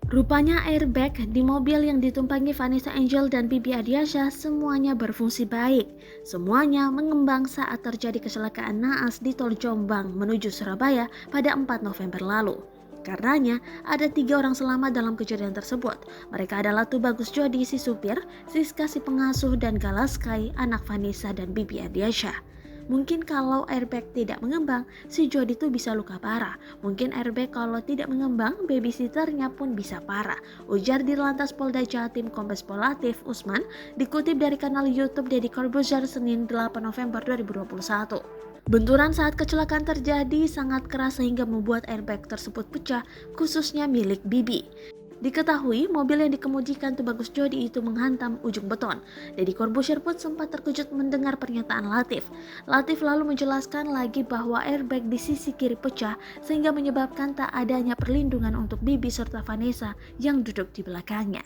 Rupanya airbag di mobil yang ditumpangi Vanessa Angel dan Bibi Ardiansyah semuanya berfungsi baik. Semuanya mengembang saat terjadi kecelakaan naas di Tol Jombang menuju Surabaya pada 4 November lalu. Karenanya, ada 3 orang selamat dalam kejadian tersebut. Mereka adalah Tubagus Jodi si supir, Siska si pengasuh, dan Galaskai anak Vanessa dan Bibi Ardiansyah. Mungkin kalau airbag tidak mengembang, si Jody tuh bisa luka parah. Mungkin airbag kalau tidak mengembang, babysitternya pun bisa parah. Ujar Dirlantas Polda Jatim Kombes Pol Latif Usman, dikutip dari kanal YouTube Deddy Corbuzier Senin 8 November 2021. Benturan saat kecelakaan terjadi sangat keras sehingga membuat airbag tersebut pecah, khususnya milik Bibi. Diketahui mobil yang dikemudikan Tubagus Jodi itu menghantam ujung beton. Deddy Corbuzier pun sempat terkejut mendengar pernyataan Latif. Latif lalu menjelaskan lagi bahwa airbag di sisi kiri pecah sehingga menyebabkan tak adanya perlindungan untuk Bibi serta Vanessa yang duduk di belakangnya.